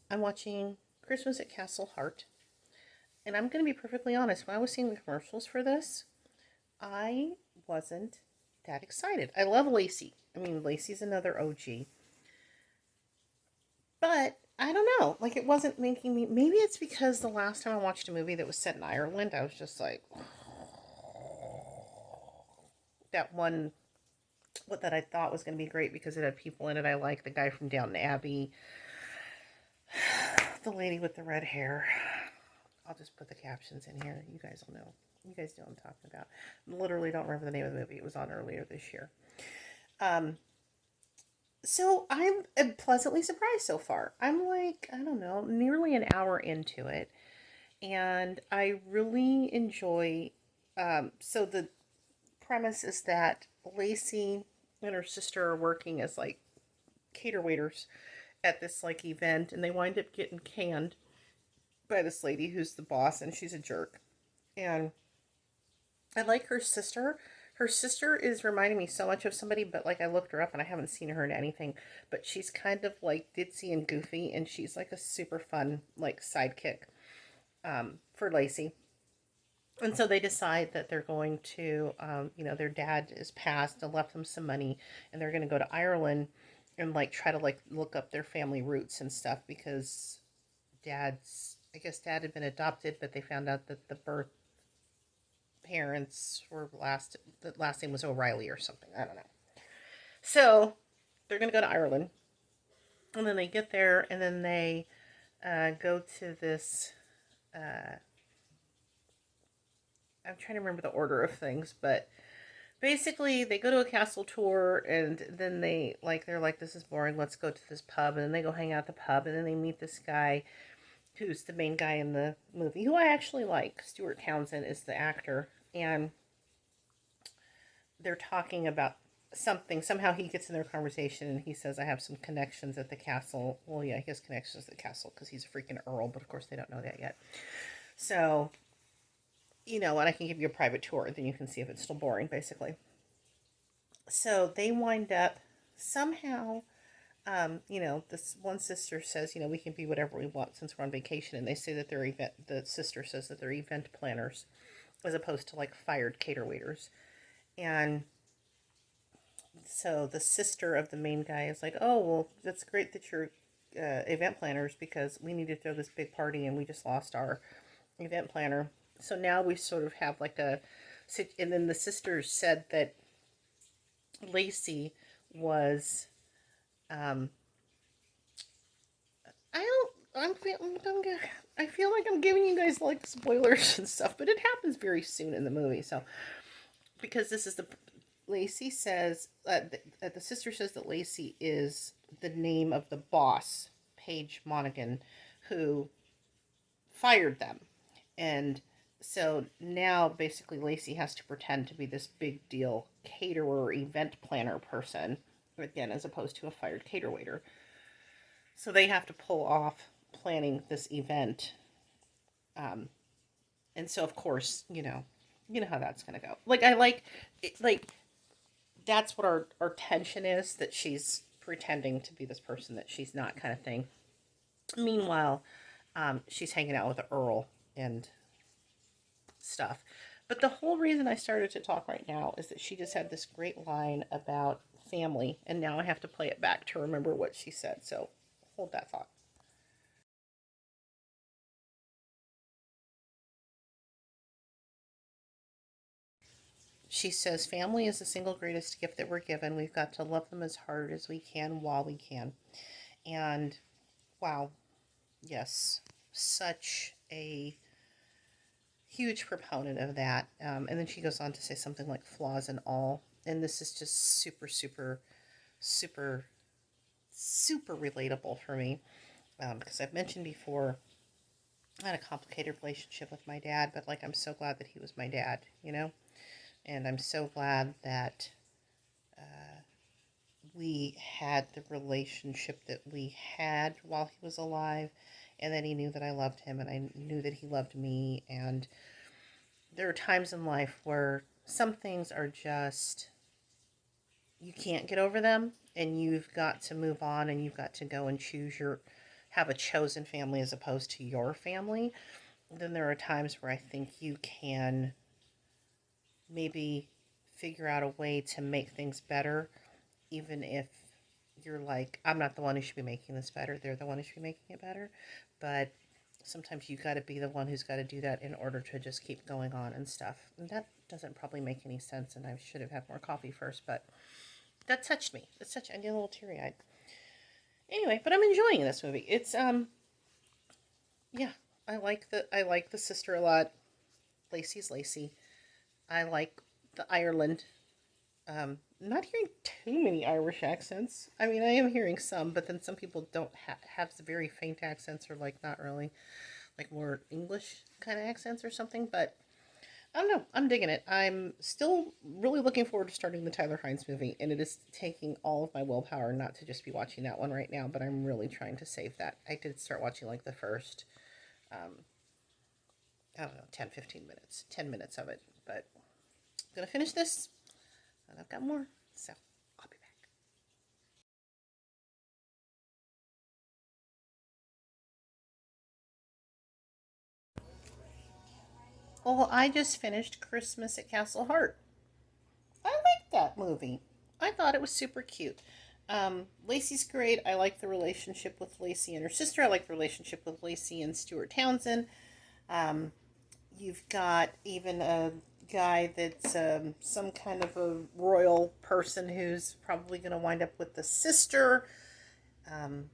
I'm watching Christmas at Castle Hart. And I'm going to be perfectly honest, when I was seeing the commercials for this, I wasn't that excited. I love Lacey. I mean, Lacey's another OG. But I don't know. Like, it wasn't making me. Maybe it's because the last time I watched a movie that was set in Ireland, I was just like, that one, what that I thought was going to be great because it had people in it I like. The guy from Downton Abbey, the lady with the red hair. I'll just put the captions in here. You guys will know. You guys know what I'm talking about. I literally don't remember the name of the movie. It was on earlier this year. Um, so I'm pleasantly surprised so far. I'm like, I don't know, nearly an hour into it. And I really enjoy. So the premise is that Lacey and her sister are working as like cater waiters at this like event, and they wind up getting canned by this lady who's the boss, and she's a jerk. And I like her sister. Her sister is reminding me so much of somebody, but like I looked her up and I haven't seen her in anything. But she's kind of like ditzy and goofy, and she's like a super fun like sidekick for Lacey. And so they decide that they're going to, their dad is passed and left them some money, and they're going to go to Ireland and like try to like look up their family roots and stuff because I guess dad had been adopted, but they found out that the birth parents were the last name was O'Reilly or something. I don't know. So they're going to go to Ireland, and then they get there, and then they go to this. Uh, I'm trying to remember the order of things, but basically they go to a castle tour, and then they're like, this is boring, let's go to this pub, and then they go hang out at the pub, and then they meet this guy who's the main guy in the movie, who I actually like. Stuart Townsend is the actor, and they're talking about something. Somehow he gets in their conversation and he says, I have some connections at the castle. Well, yeah, he has connections at the castle because he's a freaking earl, but of course they don't know that yet. So, and I can give you a private tour, then you can see if it's still boring, basically. So they wind up somehow, this one sister says, we can be whatever we want since we're on vacation. And they say that the sister says that they're event planners as opposed to like fired cater waiters. And so the sister of the main guy is like, oh, well, that's great that you're event planners because we need to throw this big party and we just lost our event planner. So now we sort of have like and then the sisters said that Lacey was, um, I don't, I feel like I'm giving you guys like spoilers and stuff, but it happens very soon in the movie. So, because this is Lacey says, the sister says that Lacey is the name of the boss, Paige Monaghan, who fired them. And so now basically Lacey has to pretend to be this big deal caterer, event planner person, again, as opposed to a fired cater waiter. So they have to pull off planning this event. Um, and so, of course, you know how that's going to go. Like, I like, like, that's what our tension is, that she's pretending to be this person that she's not, kind of thing. Meanwhile, she's hanging out with the Earl and stuff. But the whole reason I started to talk right now is that she just had this great line about family, and now I have to play it back to remember what she said. So hold that thought. She says, family is the single greatest gift that we're given. We've got to love them as hard as we can while we can. And wow, yes, such a huge proponent of that. And then she goes on to say something like flaws and all. And this is just super, super, super, super relatable for me. Because I've mentioned before, I had a complicated relationship with my dad, but like I'm so glad that he was my dad. And I'm so glad that we had the relationship that we had while he was alive, and that he knew that I loved him, and I knew that he loved me. And there are times in life where some things are just, you can't get over them, and you've got to move on, and you've got to go and choose have a chosen family as opposed to your family, then there are times where I think you can maybe figure out a way to make things better, even if you're like, I'm not the one who should be making this better. They're the one who should be making it better. But sometimes you got to be the one who's got to do that in order to just keep going on and stuff. And that doesn't probably make any sense. And I should have had more coffee first, but that touched me. It's such, I get a little teary eyed. Anyway, but I'm enjoying this movie. It's yeah, I like the sister a lot. Lacey's Lacey. I like the Ireland. Not hearing too many Irish accents. I mean, I am hearing some, but then some people don't have very faint accents or like not really like more English kind of accents or something. But I don't know. I'm digging it. I'm still really looking forward to starting the Tyler Hines movie, and it is taking all of my willpower not to just be watching that one right now. But I'm really trying to save that. I did start watching like the first, um, I don't know, 10, 15 minutes, 10 minutes of it. But I'm gonna finish this, and I've got more. So I'll be back. Well, I just finished Christmas at Castle Hart. I liked that movie. I thought it was super cute. Lacey's great. I like the relationship with Lacey and her sister. I like the relationship with Lacey and Stuart Townsend. Um, you've got even a guy that's some kind of a royal person who's probably going to wind up with the sister. Um,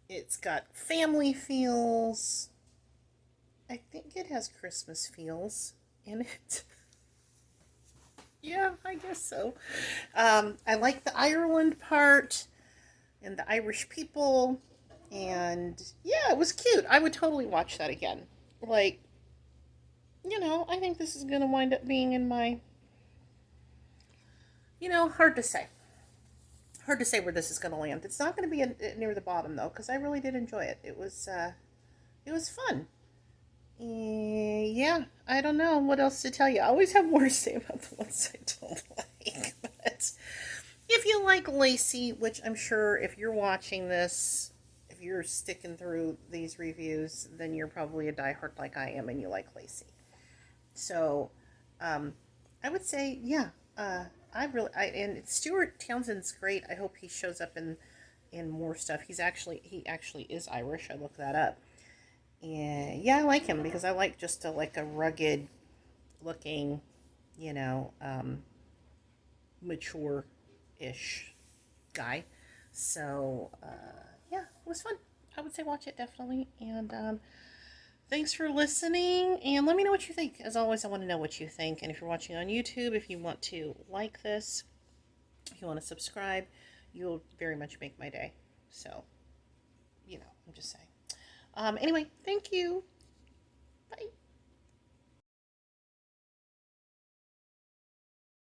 it's got family feels. I think it has Christmas feels in it. Yeah, I guess so. I like the Ireland part and the Irish people. And yeah, it was cute. I would totally watch that again. Like, I think this is going to wind up being in my, hard to say. Hard to say where this is going to land. It's not going to be near the bottom though, because I really did enjoy it. It was fun. Yeah, I don't know what else to tell you. I always have more to say about the ones I don't like. But if you like Lacey, which I'm sure if you're watching this, if you're sticking through these reviews, then you're probably a diehard like I am and you like Lacey. So, um, I would say, yeah, and Stuart Townsend's great. I hope he shows up in more stuff. He actually is Irish. I looked that up. And yeah, I like him because I like just a rugged looking, you know, um, mature ish guy. So, yeah, it was fun. I would say watch it definitely. And thanks for listening. And let me know what you think. As always, I want to know what you think. And if you're watching on YouTube, if you want to like this, if you want to subscribe, you'll very much make my day. So, I'm just saying. Anyway, thank you. Bye.